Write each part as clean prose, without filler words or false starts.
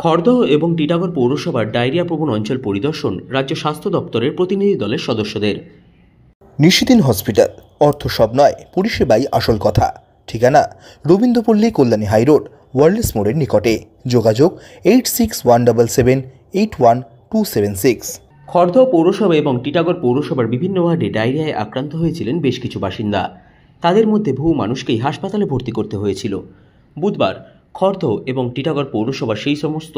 খড়দহ এবং টিটাগড় পৌরসভার ডায়রিয়া প্রবণ অঞ্চল পরিদর্শন রাজ্য স্বাস্থ্য দপ্তরের প্রতিনিধি দলের সদস্যদের। নিশিদিন হসপিটাল, অর্থ সব নয়, পরিষেবাই আসল কথা। ঠিকানা রবীন্দ্রপল্লী, কল্যাণী হাইরোড, ওয়ার্ল্ডস মোড়ের নিকটে। যোগাযোগ 8617781276। খড়দহ পৌরসভা এবং টিটাগড় পৌরসভার বিভিন্ন ওয়ার্ডে ডায়রিয়ায় আক্রান্ত হয়েছিলেন বেশ কিছু বাসিন্দা। তাদের মধ্যে বহু মানুষকেই হাসপাতালে ভর্তি করতে হয়েছিল। বুধবার খড়দহ এবং টিটাগড় পৌরসভার সেই সমস্ত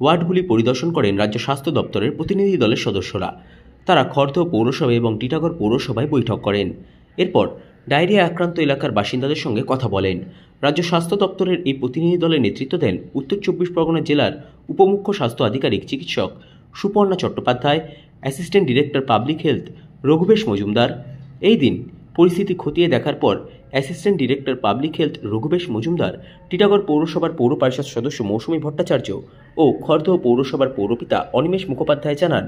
ওয়ার্ডগুলি পরিদর্শন করেন রাজ্য স্বাস্থ্য দপ্তরের প্রতিনিধি দলের সদস্যরা। তারা খড়দহ পৌরসভা এবং টিটাগড় পৌরসভায় বৈঠক করেন। এরপর ডায়রিয়া আক্রান্ত এলাকার বাসিন্দাদের সঙ্গে কথা বলেন। রাজ্য স্বাস্থ্য দপ্তরের এই প্রতিনিধি দলের নেতৃত্ব দেন উত্তর চব্বিশ পরগনা জেলার উপমুখ্য স্বাস্থ্য আধিকারিক চিকিৎসক Suparna Chattopadhyay, assistant director public health Raghubesh Majumdar. এই দিন পরিস্থিতি খতিয়ে দেখার পর assistant director public health Raghubesh Majumdar, Titagarh পৌরসভার পৌর পরিষদ সদস্য মৌসুমী ভট্টাচার্য ও খড়দহ পৌরসভার পৌরপিতা অনিমেষ মুখোপাধ্যায় জানান,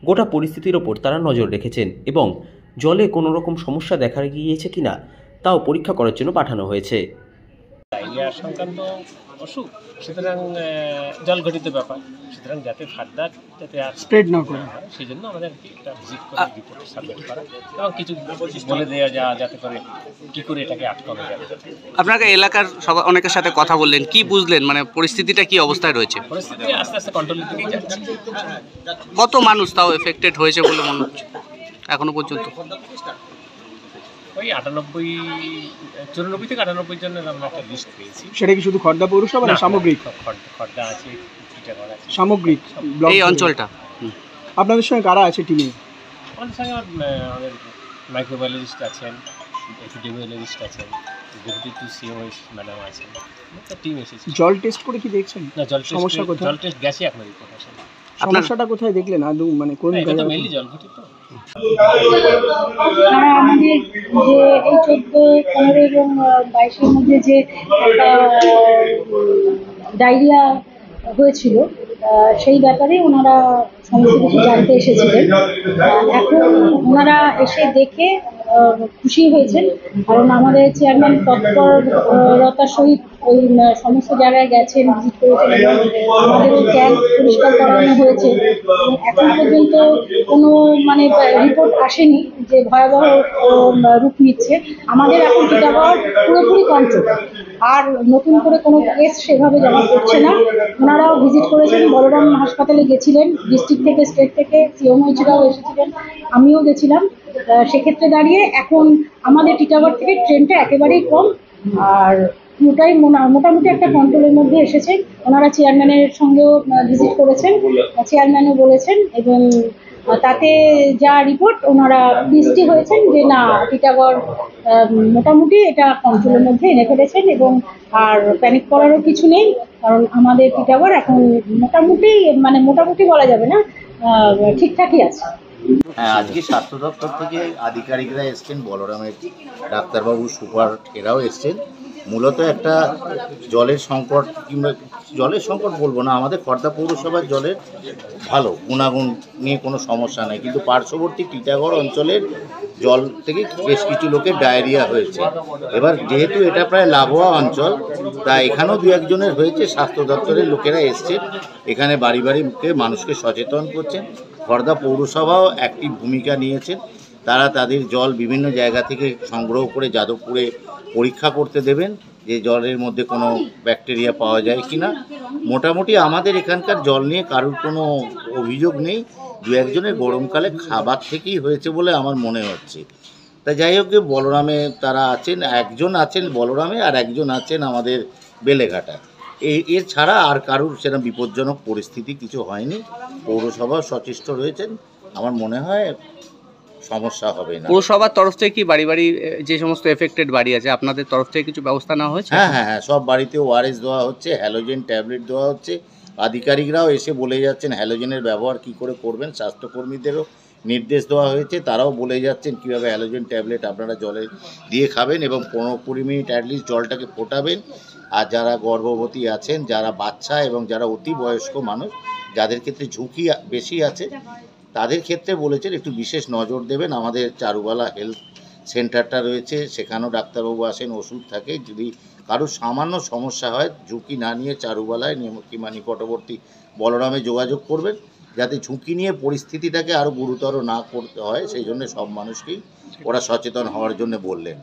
গোটা পরিস্থিতির ওপর তারা নজর রেখেছেন এবং জলে কোনো রকম সমস্যা দেখা গিয়েছে কিনা তাও পরীক্ষা করার জন্য পাঠানো হয়েছে। ডায়রিয়া সংক্রান্ত অসুখ, সুতরাং জলঘটিত ব্যাপার, সুতরাং যাতে ফার্দার যাতে আর স্প্রেড না করে হয় সেই জন্য আমাদের একটা ভিজিট করে রিপোর্ট সাবমিট করা এবং কিছু বলে দেওয়া যাতে করে কী করে এটাকে আটকানো যাবে। আপনাকে এলাকার সবাই অনেকের সাথে কথা বললেন, কি বুঝলেন, মানে পরিস্থিতিটা কি অবস্থায় রয়েছে? পরিস্থিতি আস্তে আস্তে কন্ট্রোলের দিকেই যাচ্ছে। কত মানুষ তাও এফেক্টেড হয়েছে বলে মনে হচ্ছে এখনো পর্যন্ত? ওই 94 থেকে 98 জনের আমরা একটা লিস্ট পেয়েছি। সেটা কি শুধু খড়দা পৌরসভা না সামগ্রিক? খড়দা আছে, টিটাগড় আছে, সামগ্রিক এই অঞ্চলটা। আপনাদের সঙ্গে কারা আছে টিমে? আমাদের সঙ্গে আমাদের মাইক্রোবায়োলজিস্ট আছেন, এপিডেমিওলজিস্ট আছেন, ডেপুটি টু সিএমএস ম্যাডাম আছেন, একটা টিম এসেছে। জল টেস্ট করে কি দেখছেন? না, সমস্যা কোথায়? জল টেস্ট গেছে, এখন রিপোর্ট আসে। সমস্যাটা কোথায় দেখলেন আদৌ, মানে কোন এটা মেইনলি জলঘটিত। আমাদের যে এই 14, 15 এবং 22-এর মধ্যে যে একটা ডায়রিয়া হয়েছিল, সেই ব্যাপারে ওনারা সমস্ত কিছু জানতে এসেছিলেন। এখন ওনারা এসে দেখে খুশি হয়েছেন, কারণ আমাদের চেয়ারম্যান তৎপরতার সহিত ওই সমস্ত জায়গায় গেছেন, ভিজিট করেছেন এবং আমাদেরও ক্যাম্প পরিষ্কার করানো হয়েছে। এখন পর্যন্ত কোনো রিপোর্ট আসেনি যে ভয়াবহ রূপ নিচ্ছে। আমাদের এখন টিটাগড় পুরোপুরি কন্ট্রোল, আর নতুন করে কোনো কেস সেভাবে জমা পড়ছে না। ওনারাও ভিজিট করেছেন, বলরাম হাসপাতালে গেছিলেন, ডিস্ট্রিক্ট থেকে, স্টেট থেকে সিএমওইচরাও এসেছিলেন, আমিও গেছিলাম। সেক্ষেত্রে দাঁড়িয়ে এখন আমাদের টিটাগড় থেকে ট্রেনটা একেবারেই কম, আর পুরোটাই মোটামুটি একটা কন্ট্রোলের মধ্যে এসেছে। ওনারা চেয়ারম্যানের সঙ্গেও ভিজিট করেছেন, চেয়ারম্যানও বলেছেন এবং তাতে যা রিপোর্ট ওনারা দৃষ্টি হয়েছেন যে না, টিটাগড় মোটামুটি এটা কন্ট্রোলের মধ্যে এনে ফেলেছেন এবং আর প্যানিক করারও কিছু নেই, কারণ আমাদের টিটাগড় এখন মোটামুটি বলা যাবে না, ঠিকঠাকই আছে। হ্যাঁ, আজকে স্বাস্থ্য দপ্তর থেকে আধিকারিকরা এসছেন, বলরামের ডাক্তারবাবু, সুপার, এরাও এসছেন। মূলত একটা জলের সংকট, কিংবা জলের সংকট বলবো না, আমাদের খড়দা পৌরসভার জলের ভালো গুণাগুণ নিয়ে কোনো সমস্যা নেই, কিন্তু পার্শ্ববর্তী টিটাগড় অঞ্চলের জল থেকে বেশ কিছু লোকের ডায়রিয়া হয়েছে। এবার যেহেতু এটা প্রায় লাভোয়া অঞ্চল, তা এখানেও দু একজনের হয়েছে। স্বাস্থ্য দপ্তরের লোকেরা এসছেন, এখানে বাড়ি বাড়ি মুখে মানুষকে সচেতন করছেন। খড়দা পৌরসভাও একটি ভূমিকা নিয়েছেন, তারা তাদের জল বিভিন্ন জায়গা থেকে সংগ্রহ করে যাদবপুরে পরীক্ষা করতে দেবেন যে জলের মধ্যে কোনো ব্যাকটেরিয়া পাওয়া যায় কি না। মোটামুটি আমাদের এখানকার জল নিয়ে কারোর কোনো অভিযোগ নেই। দু একজনের গরমকালে খাবার থেকেই হয়েছে বলে আমার মনে হচ্ছে। তা যাই হোক, বলরামে তারা আছেন, একজন আছেন বলরামে আর একজন আছেন আমাদের বেলেঘাটা। এর ছাড়া আর কারোর সেরকম বিপজ্জনক পরিস্থিতি কিছু হয়নি। পৌরসভা সচেষ্ট রয়েছেন, আমার মনে হয় সমস্যা হবে না। পৌরসভার তরফ থেকে কি বাড়ি বাড়ি যে সমস্ত এফেক্টেড বাড়ি আছে, আপনাদের তরফ থেকে কিছু ব্যবস্থা নেওয়া হয়েছে? হ্যাঁ, সব বাড়িতে ওআরএস দেওয়া হচ্ছে, হ্যালোজেন ট্যাবলেট দেওয়া হচ্ছে। আধিকারিকরাও এসে বলে যাচ্ছেন হ্যালোজেনের ব্যবহার কী করে করবেন। স্বাস্থ্যকর্মীদেরও নির্দেশ দেওয়া হয়েছে, তারাও বলে যাচ্ছেন কীভাবে হ্যালোজেন ট্যাবলেট আপনারা জলে দিয়ে খাবেন এবং 15-20 মিনিট অ্যাটলিস্ট জলটাকে ফোটাবেন। আর যারা গর্ভবতী আছেন, যারা বাচ্চা এবং যারা অতি বয়স্ক মানুষ, যাদের ক্ষেত্রে ঝুঁকি বেশি আছে, তাদের ক্ষেত্রে বলেছেন একটু বিশেষ নজর দেবেন। আমাদের চারুবালা হেলথ সেন্টারটা রয়েছে, সেখানেও ডাক্তারবাবু আসেন, ওষুধ থাকে, যদি কারো সামান্য সমস্যা হয় ঝুঁকি না নিয়ে চারুবালায় কিংবা নিকটবর্তী বলরামে যোগাযোগ করবেন, যাতে ঝুঁকি নিয়ে পরিস্থিতিটাকে আরও গুরুতর না করতে হয়, সেই জন্য সব মানুষকেই ওরা সচেতন হওয়ার জন্য বললেন।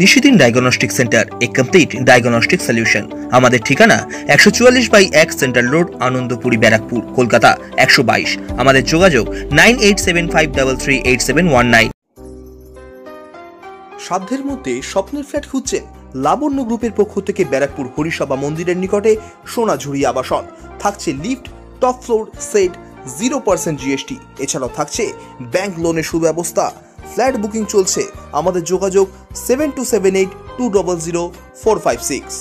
নিশিদিন ডায়াগনস্টিক সেন্টার, এ কমপ্লিট ডায়াগনস্টিক সলিউশন। আমাদের ঠিকানা 144/1 সেন্ট্রাল রোড, আনন্দপুরি, ব্যারাকপুর, কলকাতা 122। আমাদের যোগাযোগ 9875338719। সাধ্যের মধ্যে স্বপ্নের ফ্ল্যাট খুঁজছেন? লাবণ্য গ্রুপের পক্ষ থেকে ব্যারাকপুর হরিসভা মন্দিরের নিকটে সোনাঝুরি আবাসন। থাকছে lift, top floor, set, 0% GST। এছাড়াও থাকছে ব্যাংক লোনের সুব্যবস্থা। ফ্ল্যাট বুকিং চলছে। আমাদের যোগাযোগ 7278200456।